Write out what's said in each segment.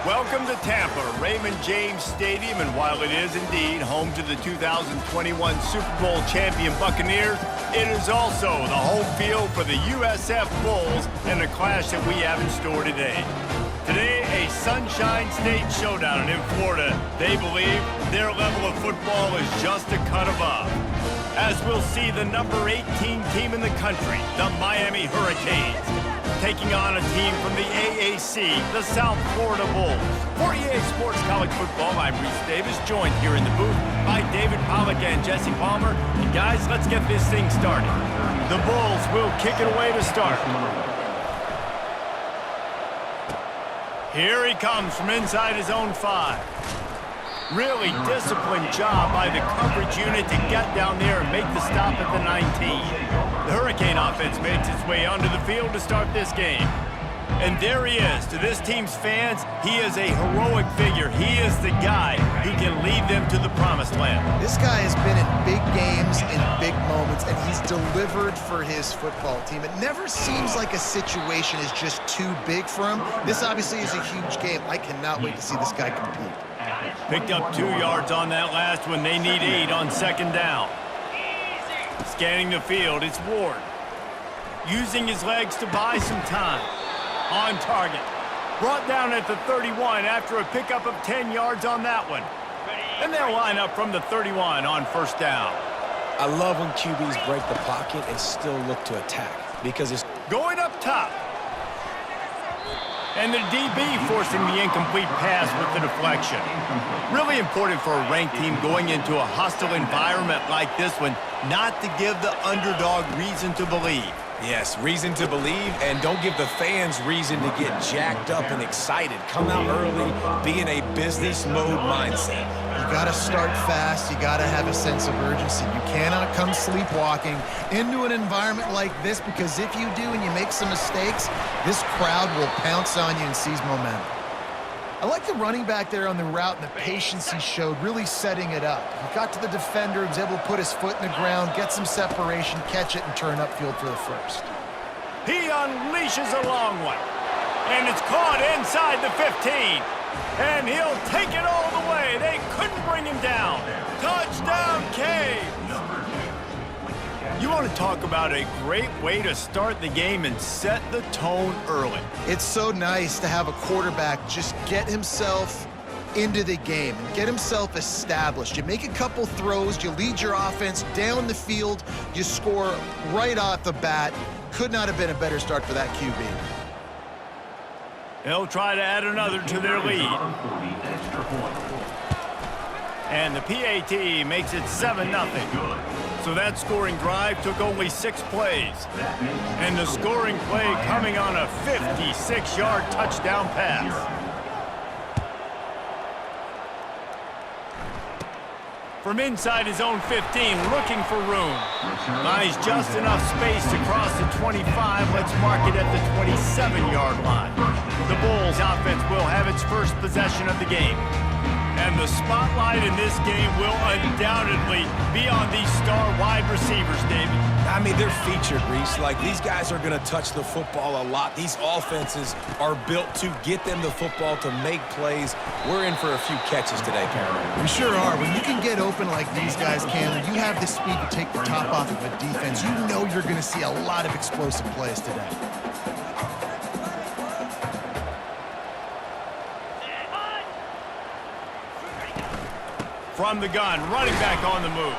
Welcome to Tampa, Raymond James Stadium, and while it is indeed home to the 2021 Super Bowl champion Buccaneers, it is also the home field for the USF Bulls and the clash that we have in store today. Today, a Sunshine State showdown, and in Florida, they believe their level of football is just a cut above. As we'll see the number 18 team in the country, the Miami Hurricanes, taking on a team from the AAC, the South Florida Bulls. For EA Sports College Football, I'm Reese Davis, joined here in the booth by David Pollack and Jesse Palmer. And guys, let's get this thing started. The Bulls will kick it away to start. Here he comes from inside his own 5. Really disciplined job by the coverage unit to get down there and make the stop at the 19. The Hurricane offense makes its way onto the field to start this game. And there he is. To this team's fans, he is a heroic figure. He is the guy who can lead them to the promised land. This guy has been in big games, in big moments, and he's delivered for his football team. It never seems like a situation is just too big for him. This obviously is a huge game. I cannot wait to see this guy compete. Picked up 2 yards on that last one. They need 8 on second down. Scanning the field, it's Ward. Using his legs to buy some time. On target. Brought down at the 31 after a pickup of 10 yards on that one. And they'll line up from the 31 on first down. I love when QBs break the pocket and still look to attack because it's going up top. And the DB forcing the incomplete pass with the deflection. Really important for a ranked team going into a hostile environment like this one not to give the underdog reason to believe. Yes, reason to believe, and don't give the fans reason to get jacked up and excited. Come out early, be in a business mode mindset. You got to start fast. You got to have a sense of urgency. You cannot come sleepwalking into an environment like this, because if you do and you make some mistakes, this crowd will pounce on you and seize momentum. I like the running back there on the route and the patience he showed, really setting it up. He got to the defender, was able to put his foot in the ground, get some separation, catch it, and turn upfield for the first. He unleashes a long one, and it's caught inside the 15. And he'll take it all the way. They couldn't bring him down. Touchdown, Caves! You want to talk about a great way to start the game and set the tone early. It's so nice to have a quarterback just get himself into the game and get himself established. You make a couple throws, you lead your offense down the field, you score right off the bat. Could not have been a better start for that QB. They'll try to add another to their lead. And the PAT makes it 7-0. So that scoring drive took only 6 plays. And the scoring play coming on a 56-yard touchdown pass. From inside his own 15, looking for room. Buys just enough space to cross the 25. Let's mark it at the 27-yard line. The Bulls offense will have its first possession of the game. And the spotlight in this game will undoubtedly be on these star wide receivers, David. I mean, they're featured, Reese. Like, these guys are going to touch the football a lot. These offenses are built to get them the football, to make plays. We're in for a few catches today, Paramount. We sure are. When you can get open like these guys can, when you have the speed to take the top off of a defense, you know you're going to see a lot of explosive plays today. From the gun, running back on the move.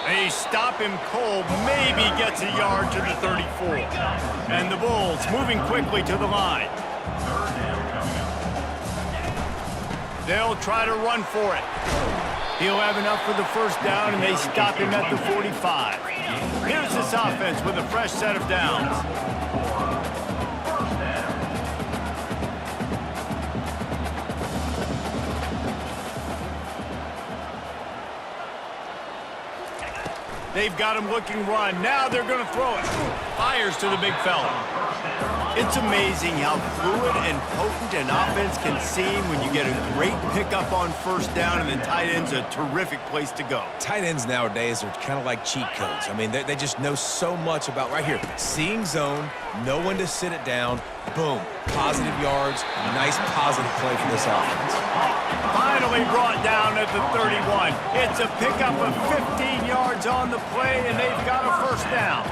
They stop him cold, maybe gets a yard to the 34. And the Bulls moving quickly to the line. They'll try to run for it. He'll have enough for the first down, and they stop him at the 45. Here's this offense with a fresh set of downs. They've got him looking run. Now they're going to throw it. Fires to the big fella. It's amazing how fluid and potent an offense can seem when you get a great pickup on first down, and the tight end's a terrific place to go. Tight ends nowadays are kind of like cheat codes. I mean, they just know so much about, right here, seeing zone, know when to sit it down, boom, positive yards, nice positive play for this offense. Finally brought down at the 31. It's a pickup of 15 yards on the play, and they've got a first down.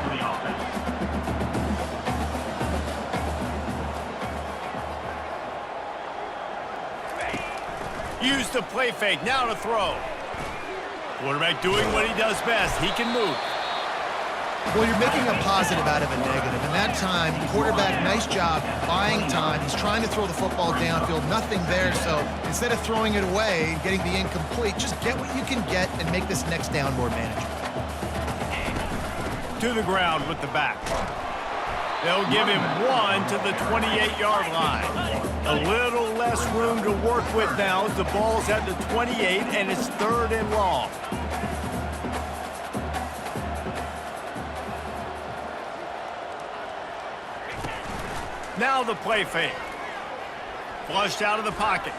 Use the play fake, now to throw. Quarterback doing what he does best. He can move. Well, you're making a positive out of a negative. And that time, quarterback, nice job buying time. He's trying to throw the football downfield. Nothing there. So instead of throwing it away and getting the incomplete, just get what you can get and make this next down more manageable. To the ground with the back. They'll give him one to the 28-yard line. A little less room to work with now as the ball's at the 28 and it's 3rd and long. Now the play fake. Flushed out of the pocket.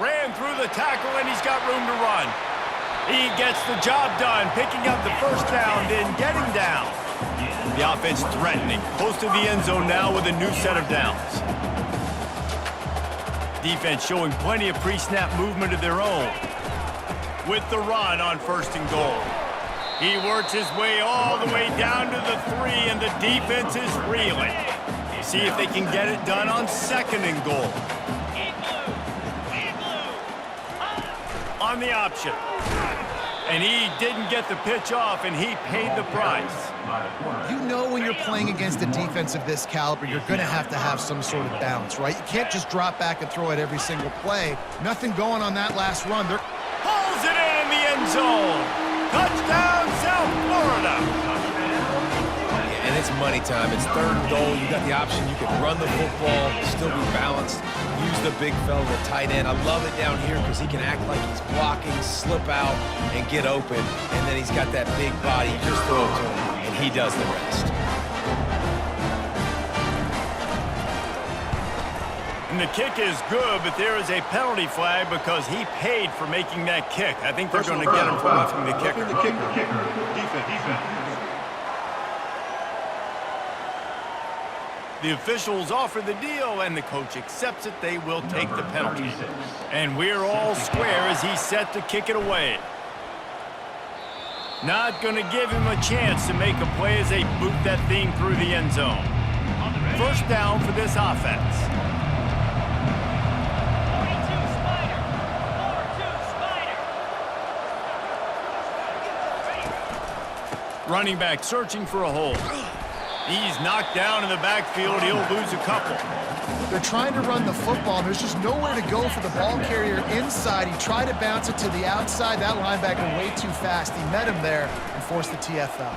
Ran through the tackle and he's got room to run. He gets the job done, picking up the first down, then getting down. The offense threatening, close to the end zone now with a new set of downs. Defense showing plenty of pre-snap movement of their own. With the run on 1st and goal. He works his way all the way down to the 3, and the defense is reeling. See if they can get it done on 2nd and goal. On the option. And he didn't get the pitch off, and he paid the price. You know when you're playing against a defense of this caliber, you're going to have some sort of balance, right? You can't just drop back and throw it every single play. Nothing going on that last run. Pulls it in the end zone. Touchdown, South Florida. And it's money time. It's 3rd and goal. You got the option. You can run the football, still be balanced, use the big fella, the tight end. I love it down here because he can act like he's blocking, slip out, and get open. And then he's got that big body. You just throw it to him, and he does the rest. And the kick is good, but there is a penalty flag because he paid for making that kick. I think they're going to get him for roughing the kicker. Defense. The officials offer the deal, and the coach accepts it. They will take the penalty. And we're all square as he's set to kick it away. Not going to give him a chance to make a play as they boot that thing through the end zone. First down for this offense. Running back searching for a hole. He's knocked down in the backfield. He'll lose a couple. They're trying to run the football. There's just nowhere to go for the ball carrier inside. He tried to bounce it to the outside. That linebacker way too fast. He met him there and forced the TFL.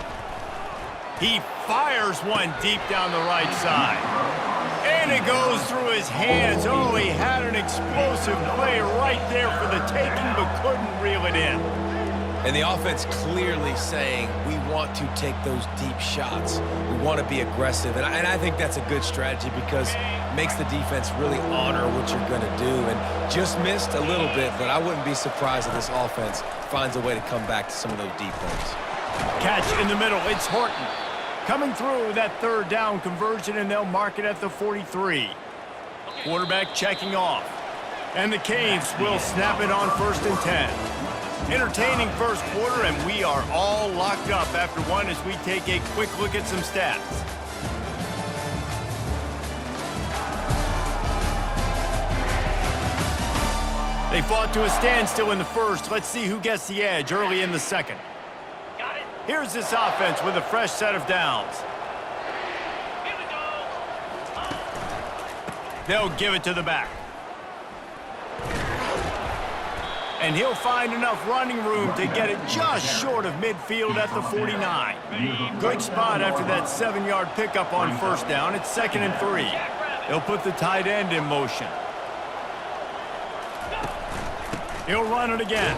He fires one deep down the right side. And it goes through his hands. Oh, he had an explosive play right there for the taking, but couldn't reel it in. And the offense clearly saying, we want to take those deep shots. We want to be aggressive. And I think that's a good strategy because it makes the defense really honor what you're going to do. And just missed a little bit, but I wouldn't be surprised if this offense finds a way to come back to some of those deep plays. Catch in the middle. It's Horton. Coming through that 3rd down conversion, and they'll mark it at the 43. Quarterback checking off. And the Canes will snap it on 1st and 10. Entertaining first quarter, and we are all locked up after one as we take a quick look at some stats. They fought to a standstill in the first. Let's see who gets the edge early in the second. Here's this offense with a fresh set of downs. They'll give it to the back. And he'll find enough running room to get it just short of midfield at the 49. Good spot after that 7-yard pickup on first down. It's 2nd and 3. They'll put the tight end in motion. He'll run it again.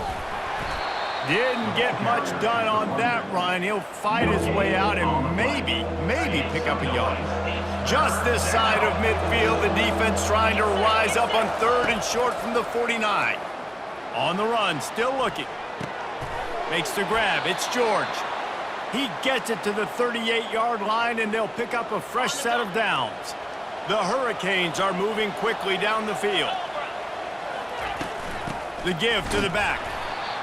Didn't get much done on that run. He'll fight his way out and maybe pick up a yard. Just this side of midfield, the defense trying to rise up on 3rd and short from the 49. On the run, still looking. Makes the grab. It's George. He gets it to the 38-yard line, and they'll pick up a fresh set of downs. The Hurricanes are moving quickly down the field. The give to the back.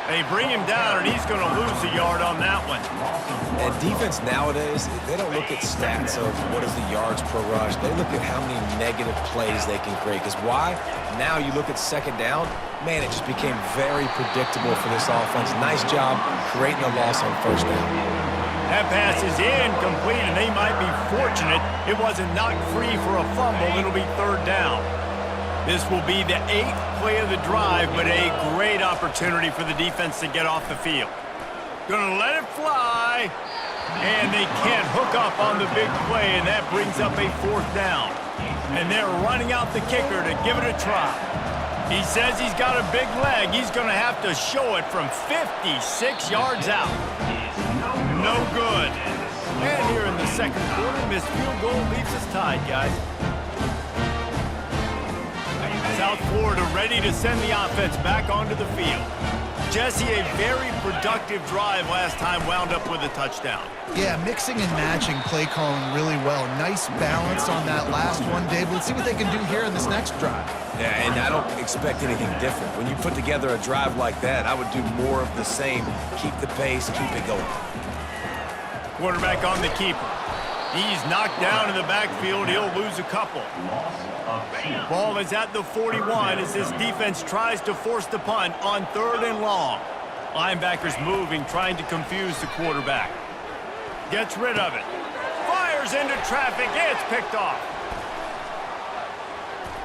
They bring him down, and he's going to lose a yard on that one. And defense nowadays, they don't look at stats of what is the yards per rush. They look at how many negative plays they can create. Because why? Now you look at 2nd down, man, it just became very predictable for this offense. Nice job creating a loss on 1st down. That pass is incomplete, and they might be fortunate it wasn't knocked free for a fumble. It'll be 3rd down. This will be the 8th play of the drive, but a great opportunity for the defense to get off the field. Gonna let it fly, and they can't hook up on the big play, and that brings up a 4th down. And they're running out the kicker to give it a try. He says he's got a big leg. He's gonna have to show it from 56 yards out. No good. And here in the 2nd quarter, missed field goal leaves us tied, guys. South Florida ready to send the offense back onto the field. Jesse, a very productive drive last time, wound up with a touchdown. Yeah, mixing and matching play calling really well. Nice balance on that last one, Dave. Let's see what they can do here in this next drive. Yeah, and I don't expect anything different. When you put together a drive like that, I would do more of the same. Keep the pace, keep it going. Quarterback on the keeper. He's knocked down in the backfield. He'll lose a couple. Ball is at the 41 as this defense tries to force the punt on 3rd and long. Linebackers moving, trying to confuse the quarterback. Gets rid of it. Fires into traffic. It's picked off.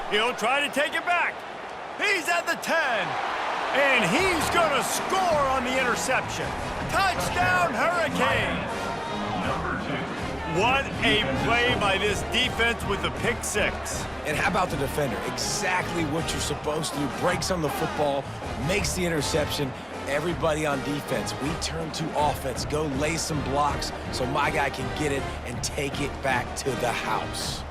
He'll try to take it back. He's at the 10. And he's going to score on the interception. Touchdown, Hurricanes. What a play by this defense with the pick 6. And how about the defender? Exactly what you're supposed to do. Breaks on the football, makes the interception. Everybody on defense, we turn to offense. Go lay some blocks so my guy can get it and take it back to the house.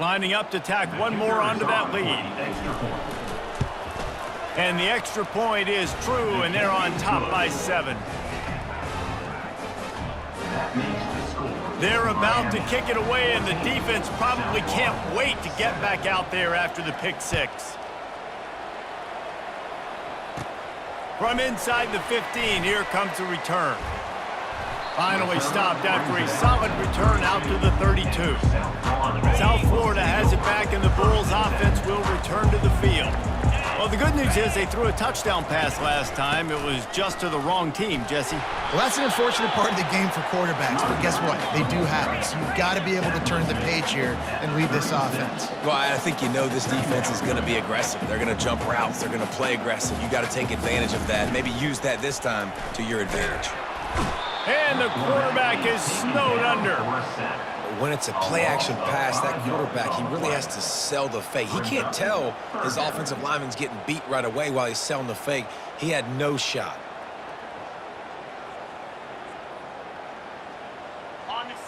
Lining up to tack one more onto that lead. And the extra point is true, and they're on top by 7. They're about to kick it away, and the defense probably can't wait to get back out there after the pick 6. From inside the 15, here comes the return. Finally stopped after a solid return out to the 32. South Florida has it back, and the Bulls offense will return to the field. Well, the good news is they threw a touchdown pass last time. It was just to the wrong team, Jesse. Well, that's an unfortunate part of the game for quarterbacks, but guess what? They do have it. So you've got to be able to turn the page here and lead this offense. Well, I think you know this defense is going to be aggressive. They're going to jump routes. They're going to play aggressive. You got to take advantage of that. Maybe use that this time to your advantage. And the quarterback is snowed under. When it's a play-action pass, that quarterback, he really has to sell the fake. He can't tell his offensive lineman's getting beat right away while he's selling the fake. He had no shot.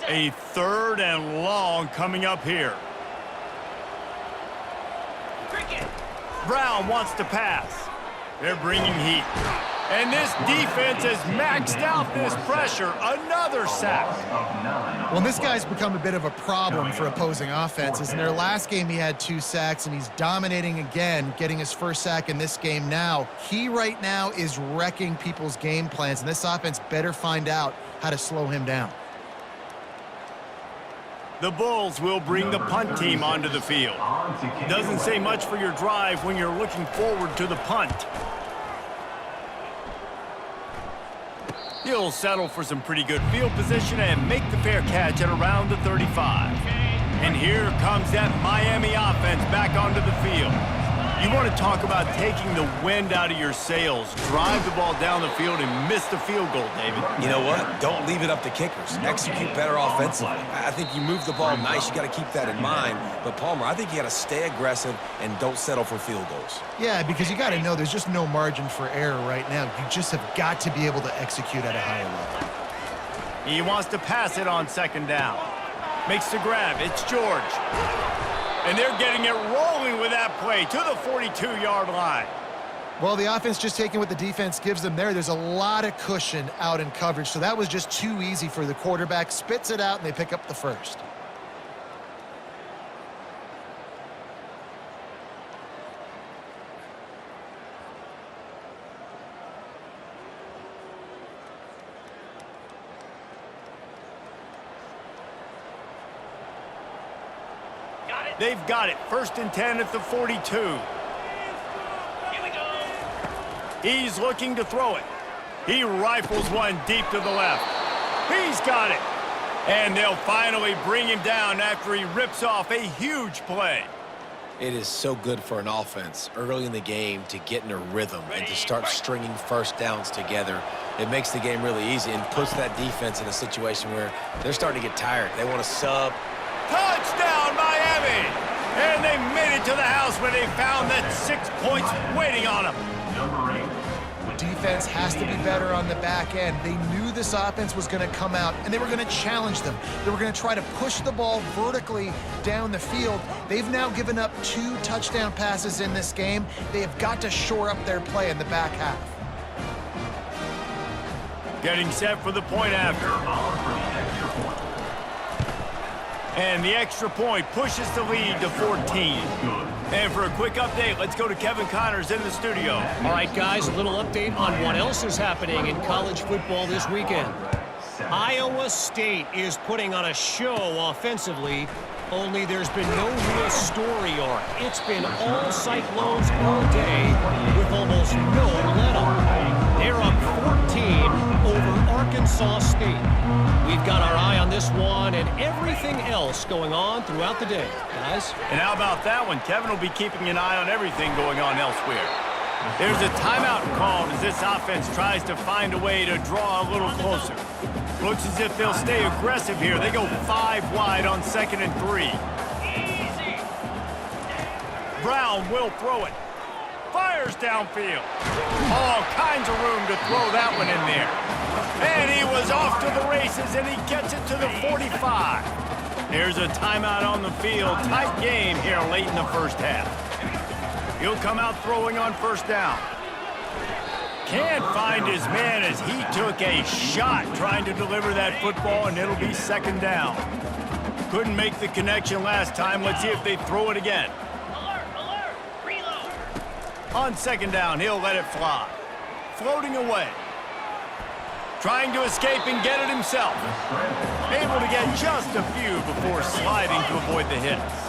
A 3rd and long coming up here. Brown wants to pass. They're bringing heat. And this defense has maxed out this pressure. Another sack. Well, this guy's become a bit of a problem for opposing offenses. In their last game, he had 2 sacks, and he's dominating again, getting his 1st sack in this game now. He right now is wrecking people's game plans, and this offense better find out how to slow him down. The Bulls will bring the punt team onto the field. Doesn't say much for your drive when you're looking forward to the punt. He'll settle for some pretty good field position and make the fair catch at around the 35. And here comes that Miami offense back onto the field. You want to talk about taking the wind out of your sails. Drive the ball down the field and miss the field goal, David. You know what? Don't leave it up to kickers. Execute better offensively. I think you move the ball nice. You got to keep that in mind. But, Palmer, I think you got to stay aggressive and don't settle for field goals. Yeah, because you got to know there's just no margin for error right now. You just have got to be able to execute at a higher level. He wants to pass it on second down. Makes the grab. It's George. And they're getting it rolling with that play to the 42-yard line. Well, the offense just taking what the defense gives them there. There's a lot of cushion out in coverage, so that was just too easy for the quarterback. Spits it out, and they pick up the first. They've got it. 1st and 10 at the 42. He's looking to throw it. He rifles one deep to the left. He's got it. And they'll finally bring him down after he rips off a huge play. It is so good for an offense early in the game to get in a rhythm and to start stringing first downs together. It makes the game really easy and puts that defense in a situation where they're starting to get tired. They want to sub. Touchdown, Miami! And they made it to the house where they found that 6 points waiting on them. Defense has to be better on the back end. They knew this offense was going to come out, and they were going to challenge them. They were going to try to push the ball vertically down the field. They've now given up 2 touchdown passes in this game. They have got to shore up their play in the back half. Getting set for the point after. And the extra point pushes the lead to 14. And for a quick update, let's go to Kevin Connors in the studio. All right, guys, a little update on what else is happening in college football this weekend. Iowa State is putting on a show offensively, only there's been no real story arc. It's been all Cyclones all day with almost no let-up. They're up 14 over Arkansas State. We've got our eye on this one and everything else going on throughout the day, guys. And how about that one? Kevin will be keeping an eye on everything going on elsewhere. There's a timeout called as this offense tries to find a way to draw a little closer. Looks as if they'll stay aggressive here. They go 5 wide on 2nd and 3. Brown will throw it. Fires downfield. All kinds of room to throw that one in there. And he was off to the races, and he gets it to the 45. There's a timeout on the field. Tight game here late in the first half. He'll come out throwing on 1st down. Can't find his man as he took a shot trying to deliver that football, and it'll be 2nd down. Couldn't make the connection last time. Let's see if they throw it again. On 2nd down, he'll let it fly. Floating away. Trying to escape and get it himself. Able to get just a few before sliding to avoid the hits.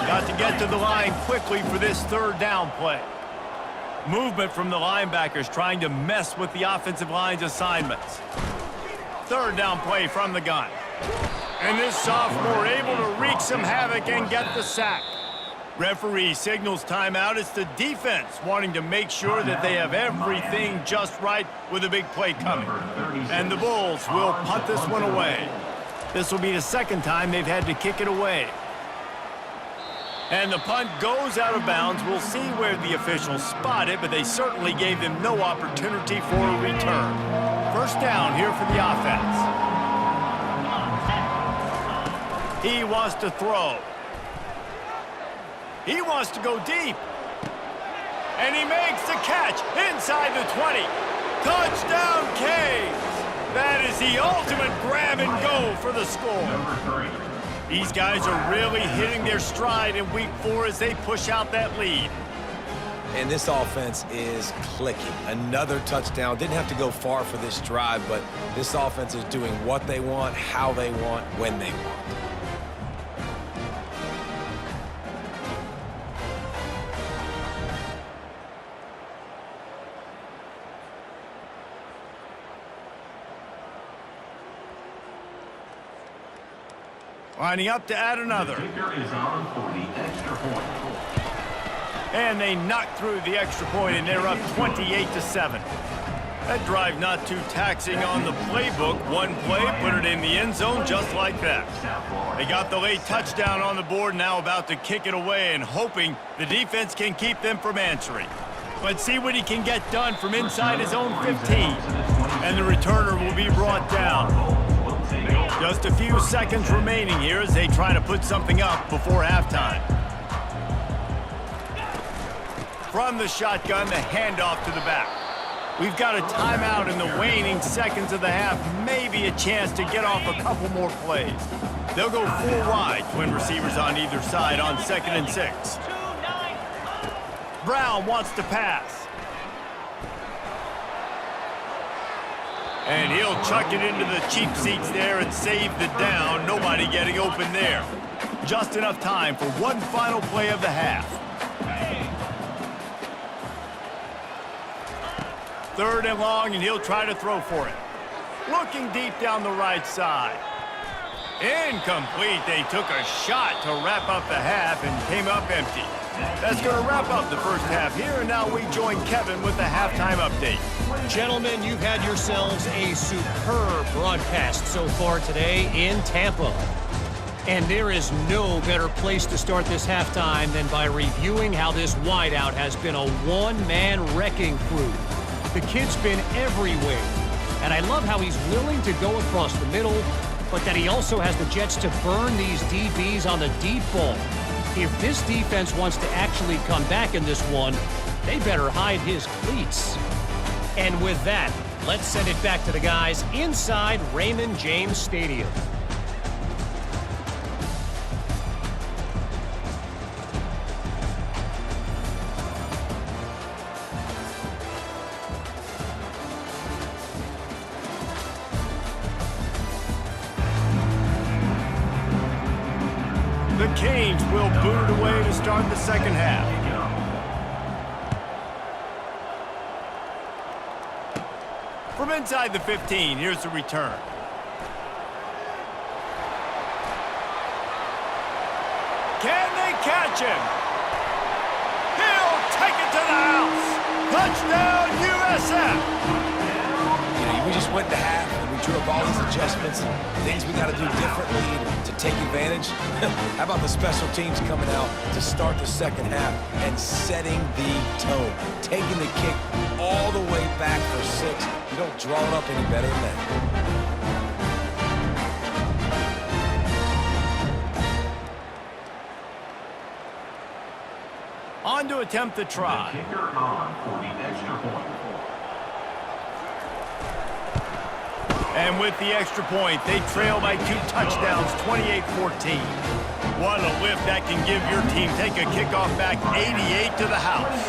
Got to get to the line quickly for this 3rd down play. Movement from the linebackers trying to mess with the offensive line's assignments. 3rd down play from the gun. And this sophomore able to wreak some havoc and get the sack. Referee signals timeout. It's the defense wanting to make sure that they have everything just right with a big play coming. And the Bulls will punt this one away. This will be the 2nd time they've had to kick it away. And the punt goes out of bounds. We'll see where the officials spot it, but they certainly gave them no opportunity for a return. 1st down here for the offense. He wants to throw. He wants to go deep. And he makes the catch inside the 20. Touchdown, Canes! That is the ultimate grab and go for the score. These guys are really hitting their stride in week 4 as they push out that lead. And this offense is clicking. Another touchdown. Didn't have to go far for this drive, but this offense is doing what they want, how they want, when they want. Lining up to add another. And they knocked through the extra point, and they're up 28-7. That drive not too taxing on the playbook. One play, put it in the end zone just like that. They got the late touchdown on the board, now about to kick it away and hoping the defense can keep them from answering. Let's see what he can get done from inside his own 15. And the returner will be brought down. Just a few seconds remaining here as they try to put something up before halftime. From the shotgun, the handoff to the back. We've got a timeout in the waning seconds of the half, maybe a chance to get off a couple more plays. They'll go 4 wide, twin receivers on either side on 2nd and 6. Brown wants to pass. And he'll chuck it into the cheap seats there and save the down. Nobody getting open there. Just enough time for one final play of the half. 3rd and long, and he'll try to throw for it. Looking deep down the right side. Incomplete. They took a shot to wrap up the half and came up empty. That's going to wrap up the first half here, and now we join Kevin with the halftime update. Gentlemen, you've had yourselves a superb broadcast so far today in Tampa. And there is no better place to start this halftime than by reviewing how this wideout has been a one-man wrecking crew. The kid's been everywhere, and I love how he's willing to go across the middle, but that he also has the jets to burn these DBs on the deep ball. If this defense wants to actually come back in this one, they better hide his cleats. And with that, let's send it back to the guys inside Raymond James Stadium. The Canes will boot it away to start the second half. From inside the 15, here's the return. Can they catch him? He'll take it to the house. Touchdown, USF. We just went to half, and we drew up all these adjustments, things we got to do differently to take advantage. How about the special teams coming out to start the second half and setting the tone, taking the kick all the way back for 6. You don't draw it up any better than that. On to attempt the try. Kicker on for the extra point. And with the extra point, they trail by 2 touchdowns, 28-14. What a lift that can give your team. Take a kickoff back 88 to the house.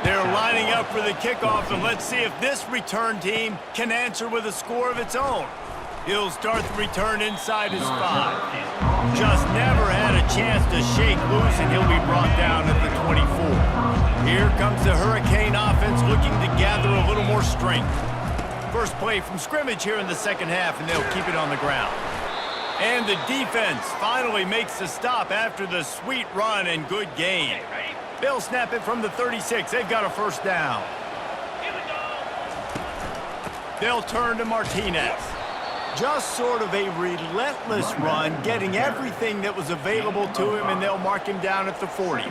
They're lining up for the kickoff, and let's see if this return team can answer with a score of its own. He'll start the return inside his 5. Just never had a chance to shake loose, and he'll be brought down at the 24. Here comes the Hurricane offense looking to gather a little more strength. First play from scrimmage here in the second half, and they'll keep it on the ground. And the defense finally makes the stop after the sweet run and good gain. They'll snap it from the 36. They've got a first down. They'll turn to Martinez. Just sort of a relentless run, getting everything that was available to him, and they'll mark him down at the 40.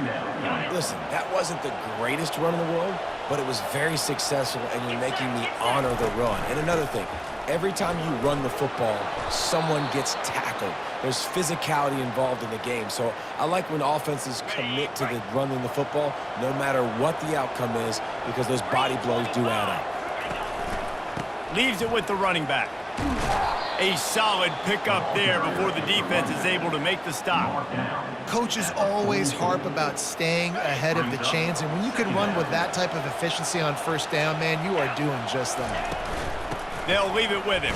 Listen, that wasn't the greatest run in the world, but it was very successful, and you're making me honor the run. And another thing, every time you run the football, someone gets tackled. There's physicality involved in the game. So I like when offenses commit to the running the football, no matter what the outcome is, because those body blows do add up. Leaves it with the running back. A solid pickup there before the defense is able to make the stop. Coaches always harp about staying ahead of the chains, and when you can run with that type of efficiency on first down, man, you are doing just that. They'll leave it with him.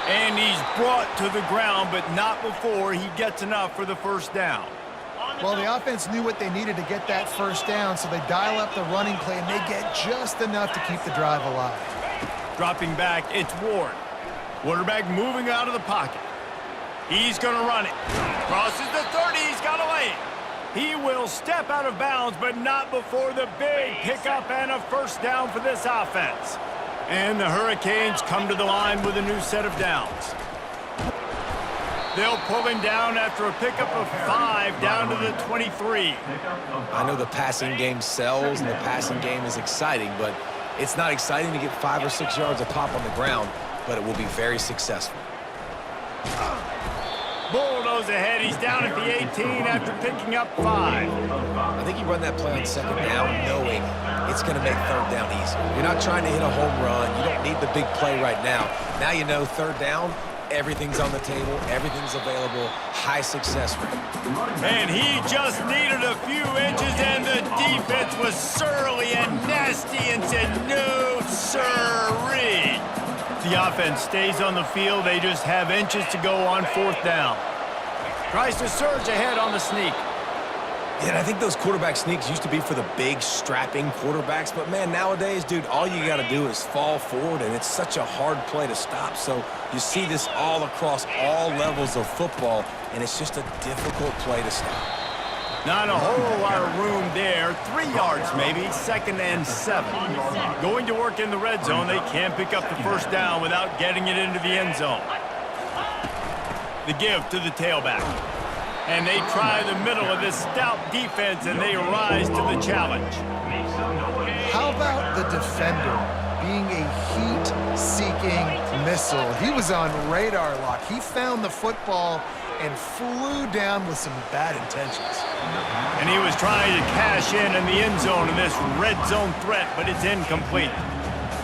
And he's brought to the ground, but not before he gets enough for the first down. Well, the offense knew what they needed to get that first down, so they dial up the running play, and they get just enough to keep the drive alive. Dropping back, it's Ward. Quarterback moving out of the pocket. He's going to run it. Crosses the 30, he's got a lane. He will step out of bounds, but not before the big pickup and a first down for this offense. And the Hurricanes come to the line with a new set of downs. They'll pull him down after a pickup of 5 down to the 23. I know the passing game sells and the passing game is exciting, but it's not exciting to get 5 or 6 yards a pop on the ground, but it will be very successful. Bulldoze ahead. He's down at the 18 after picking up 5. I think you run that play on second down knowing it's going to make third down easier. You're not trying to hit a home run. You don't need the big play right now. Now you know third down, everything's on the table, everything's available, high success rate. And he just needed a few inches, and the defense was surly and nasty and said, no, sirree. The offense stays on the field. They just have inches to go on fourth down. Tries to surge ahead on the sneak. Yeah, and I think those quarterback sneaks used to be for the big, strapping quarterbacks. But, man, nowadays, dude, all you got to do is fall forward, and it's such a hard play to stop. So you see this all across all levels of football, and it's just a difficult play to stop. Not a whole lot of room there. 3 yards maybe, 2nd and 7. Going to work in the red zone. They can't pick up the first down without getting it into the end zone. The give to the tailback. And they try the middle of this stout defense, and they rise to the challenge. How about the defender being a heat-seeking missile? He was on radar lock. He found the football and flew down with some bad intentions. And he was trying to cash in the end zone in this red zone threat, but it's incomplete.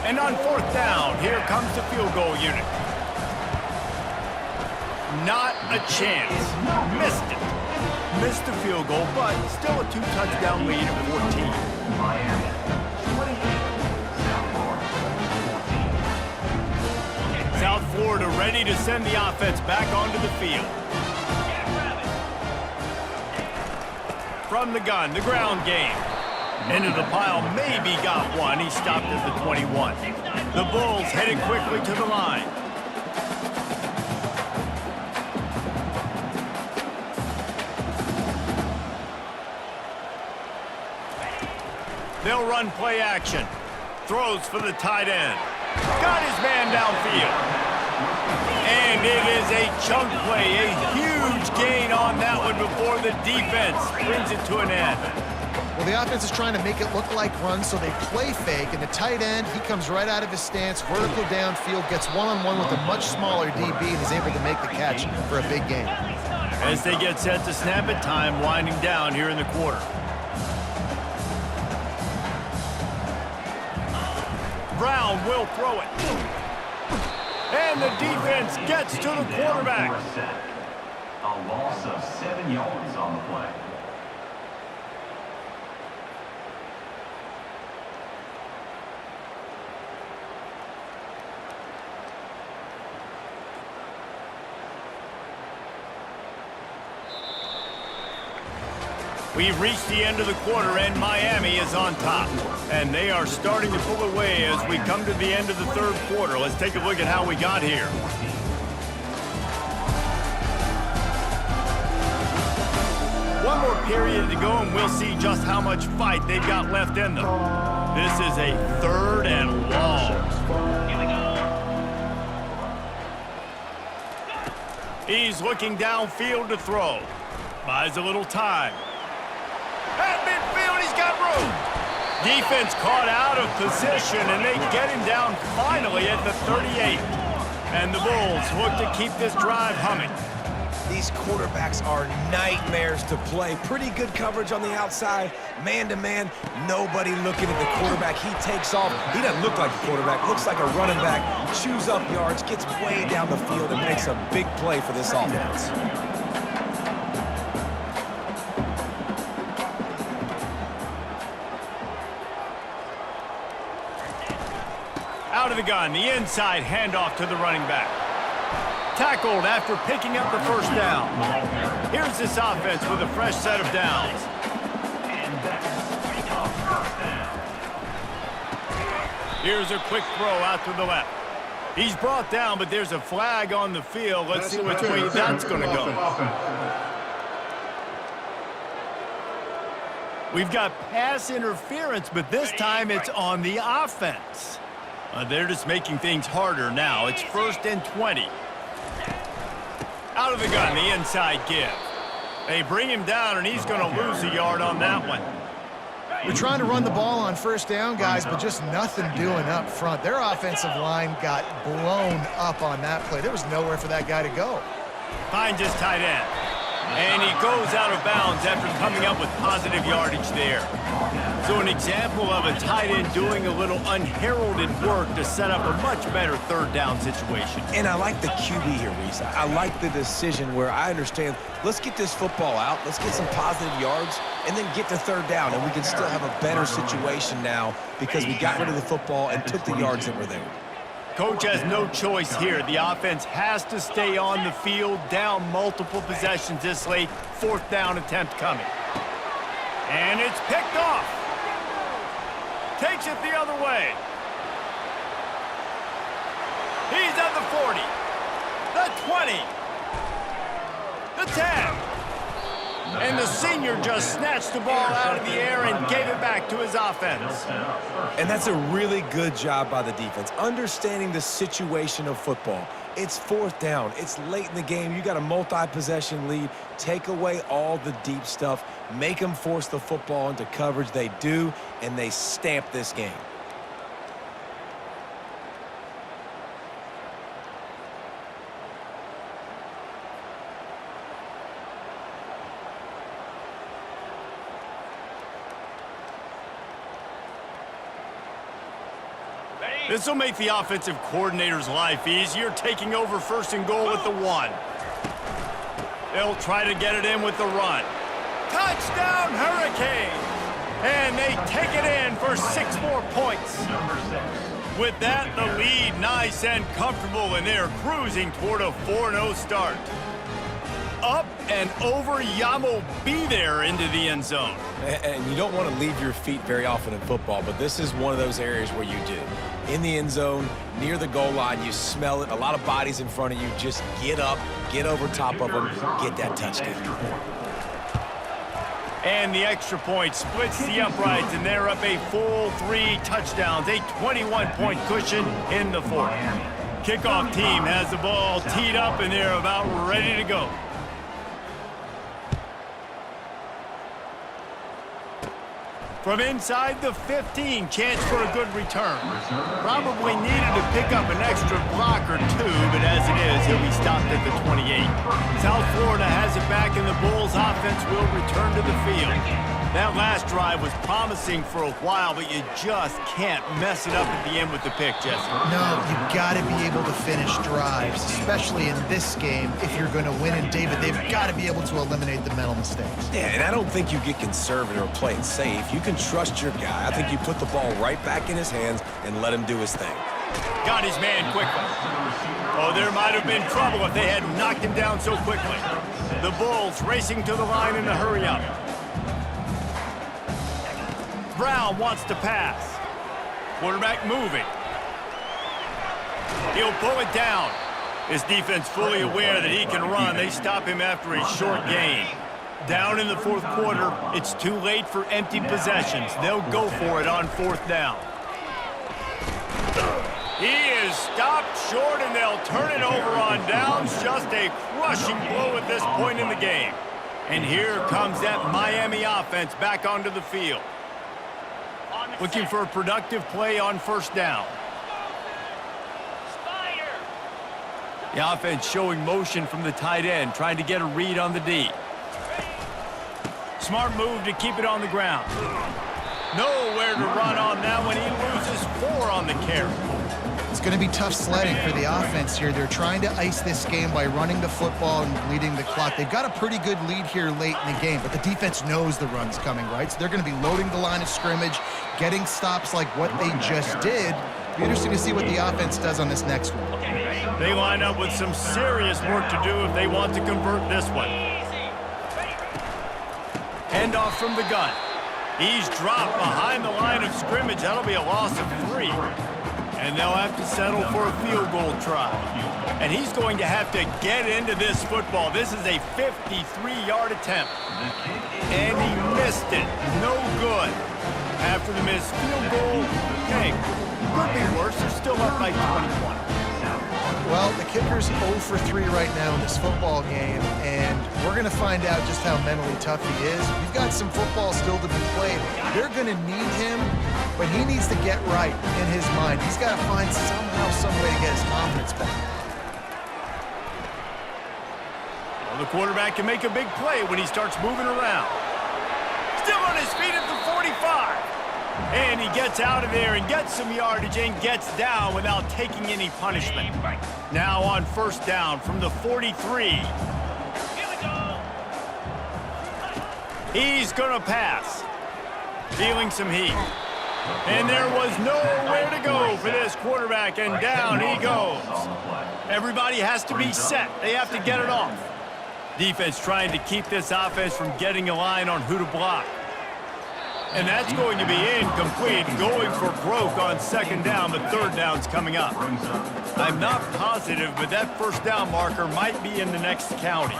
And on fourth down, here comes the field goal unit. Not a chance. Missed it. Missed the field goal, but still a 2-touchdown lead at 14. Miami, 28. South South Florida, 14. Florida ready to send the offense back onto the field. From the gun, the ground game. Into the pile, maybe got one. He stopped at the 21. The Bulls headed quickly to the line. They'll run play action. Throws for the tight end. Got his man downfield. And it is a chunk play, a huge gain on that one before the defense brings it to an end. Well, the offense is trying to make it look like runs, so they play fake, and the tight end, he comes right out of his stance, vertical downfield, gets one-on-one with a much smaller DB, and is able to make the catch for a big gain. As they get set to snap it, time winding down here in the quarter. Brown will throw it. And the defense gets to the quarterback. A loss of 7 yards on the play. We've reached the end of the quarter, and Miami is on top. And they are starting to pull away as we come to the end of the third quarter. Let's take a look at how we got here. One more period to go, and we'll see just how much fight they've got left in them. This is a 3rd and long. He's looking downfield to throw. Buys a little time. At midfield, he's got room. Defense caught out of position, and they get him down finally at the 38. And the Bulls look to keep this drive humming. These quarterbacks are nightmares to play. Pretty good coverage on the outside. Man-to-man, nobody looking at the quarterback. He takes off. He doesn't look like a quarterback. Looks like a running back. Chews up yards, gets way down the field, and makes a big play for this offense. Out of the gun, the inside handoff to the running back. Tackled after picking up the first down. Here's this offense with a fresh set of downs. Here's a quick throw out to the left. He's brought down, but there's a flag on the field. Let's see which way that's going to go. We've got pass interference, but this time it's on the offense. They're just making things harder now. It's 1st and 20. Out of the gun, the inside give. They bring him down, and he's going to lose a yard on that one. They're trying to run the ball on 1st down, guys, but just nothing doing up front. Their offensive line got blown up on that play. There was nowhere for that guy to go. Finds his tight end. And he goes out of bounds after coming up with positive yardage there. So an example of a tight end doing a little unheralded work to set up a much better 3rd down situation. And I like the QB here, Reese. I like the decision where I understand, let's get this football out, let's get some positive yards, and then get to 3rd down, and we can still have a better situation now because we got rid of the football and took the yards that were there. Coach has no choice here. The offense has to stay on the field, down multiple possessions this late. 4th down attempt coming. And it's picked off. Takes it the other way. He's at the 40, the 20, the 10. And the senior just snatched the ball out of the air and gave it back to his offense. And that's a really good job by the defense, understanding the situation of football. It's 4th down. It's late in the game. You got a multi-possession lead. Take away all the deep stuff. Make them force the football into coverage. They do, and they stamp this game. This will make the offensive coordinator's life easier, taking over 1st and goal at the 1. They'll try to get it in with the run. Touchdown, Hurricanes! And they take it in for 6 more points. With that, the lead nice and comfortable, and they're cruising toward a 4-0 start. Up and over, Yamo be there into the end zone. And you don't want to leave your feet very often in football, but this is one of those areas where you do. In the end zone, near the goal line, you smell it. A lot of bodies in front of you. Just get up, get over top of them, get that touchdown. And the extra point splits the uprights, and they're up a full 3 touchdowns, a 21-point cushion in the 4th. Kickoff team has the ball teed up, and they're about ready to go. From inside the 15, chance for a good return. Probably needed to pick up an extra block or 2, but as it is, he'll be stopped at the 28. South Florida has it back, and the Bulls offense will return to the field. That last drive was promising for a while, but you just can't mess it up at the end with the pick, Jesse. No, you've got to be able to finish drives, especially in this game. If you're going to win, and David, they've got to be able to eliminate the mental mistakes. Yeah, and I don't think you get conservative or play it safe. You can trust your guy. I think you put the ball right back in his hands and let him do his thing. Got his man quickly. Oh, there might have been trouble if they had knocked him down so quickly. The Bulls racing to the line in a hurry-up. Brown wants to pass. Quarterback moving. He'll pull it down. His defense fully aware that he can run. They stop him after a short gain. Down in the 4th quarter, it's too late for empty possessions. They'll go for it on 4th down. He is stopped short, and they'll turn it over on downs. Just a crushing blow at this point in the game. And here comes that Miami offense back onto the field. Looking for a productive play on 1st down. The offense showing motion from the tight end, trying to get a read on the D. Smart move to keep it on the ground. Nowhere to run on that one. He loses 4 on the carry. It's going to be tough sledding for the offense here. They're trying to ice this game by running the football and bleeding the clock. They've got a pretty good lead here late in the game, but the defense knows the run's coming, right? So they're going to be loading the line of scrimmage, getting stops like what they just did. It'll be interesting to see what the offense does on this next one. They line up with some serious work to do if they want to convert this one. Handoff from the gun. He's dropped behind the line of scrimmage. That'll be a loss of 3. And they'll have to settle for a field goal try. And he's going to have to get into this football. This is a 53-yard attempt. And he missed it. No good. After the missed field goal, hey, could be worse. They're still up by 21. Well, the kicker's 0 for 3 right now in this football game, and we're going to find out just how mentally tough he is. We've got some football still to be played. They're going to need him, but he needs to get right in his mind. He's got to find somehow, some way to get his confidence back. Well, the quarterback can make a big play when he starts moving around. Still on his feet at the 45. And he gets out of there and gets some yardage and gets down without taking any punishment. Now on first down from the 43. He's going to pass. Feeling some heat. And there was nowhere to go for this quarterback, and down he goes. Everybody has to be set. They have to get it off. Defense trying to keep this offense from getting a line on who to block. And that's going to be incomplete, going for broke on second down, but third down's coming up. I'm not positive, but that first down marker might be in the next county.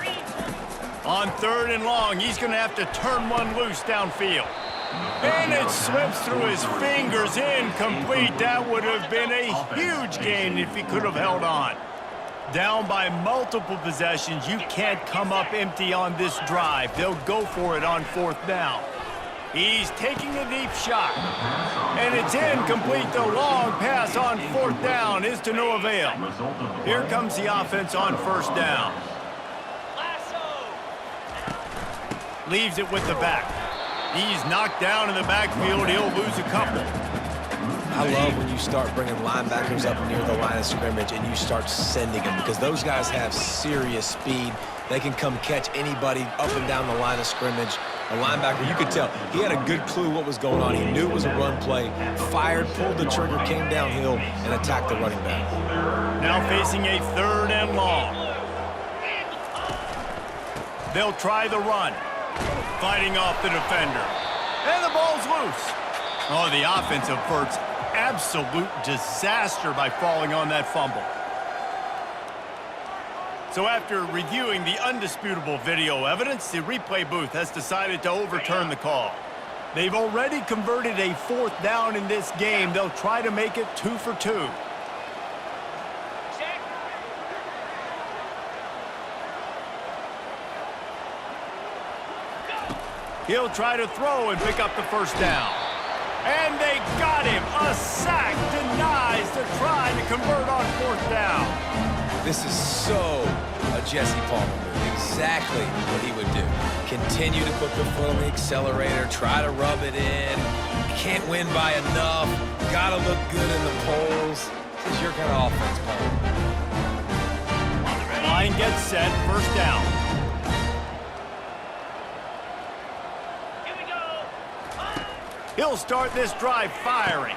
On third and long, he's going to have to turn one loose downfield. And it slips through his fingers, incomplete. That would have been a huge gain if he could have held on. Down by multiple possessions, you can't come up empty on this drive. They'll go for it on fourth down. He's taking a deep shot. And it's incomplete. The long pass on fourth down is to no avail. Here comes the offense on first down. Leaves it with the back. He's knocked down in the backfield. He'll lose a couple. I love when you start bringing linebackers up near the line of scrimmage and you start sending them, because those guys have serious speed. They can come catch anybody up and down the line of scrimmage. A linebacker, you could tell, he had a good clue what was going on. He knew it was a run play, fired, pulled the trigger, came downhill, and attacked the running back. Now facing a third and long. They'll try the run. Fighting off the defender. And the ball's loose. Oh, the offense averts absolute disaster by falling on that fumble. So after reviewing the undisputable video evidence, the replay booth has decided to overturn the call. They've already converted a fourth down in this game. They'll try to make it 2 for 2. He'll try to throw and pick up the first down. And they got him. A sack denies the try to convert on fourth down. This is so a Jesse Palmer move. Exactly what he would do. Continue to put the foot on the accelerator, try to rub it in. Can't win by enough. Gotta look good in the polls. This is your kind of offense, Palmer. Line gets set, first down. He'll start this drive firing.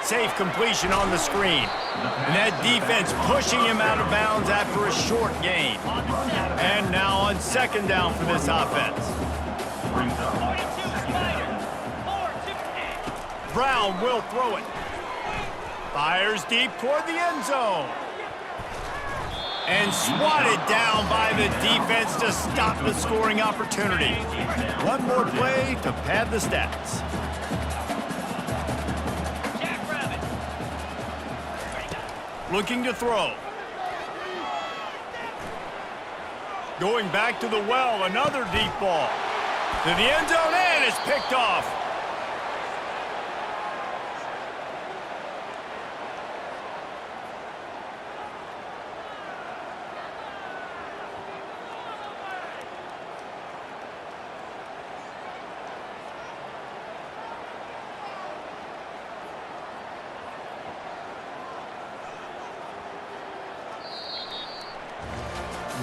Safe completion on the screen. And that defense pushing him out of bounds after a short gain. And now on second down for this offense. Brown will throw it. Fires deep toward the end zone. And swatted down by the defense to stop the scoring opportunity. One more play to pad the stats. Looking to throw. Going back to the well, another deep ball. To the end zone, and it's picked off.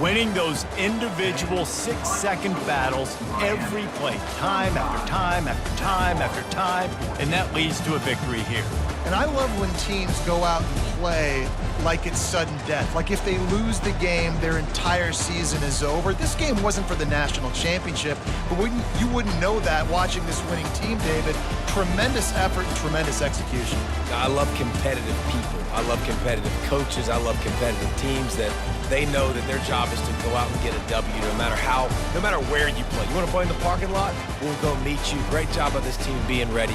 Winning those individual 6-second battles every play, time after time after time after time, and that leads to a victory here. And I love when teams go out and play like it's sudden death. Like if they lose the game, their entire season is over. This game wasn't for the national championship, but you wouldn't know that watching this winning team, David. Tremendous effort and tremendous execution. I love competitive people. I love competitive coaches. I love competitive teams that they know that their job is to go out and get a W no matter where you play. You want to play in the parking lot? We'll go meet you. Great job of this team being ready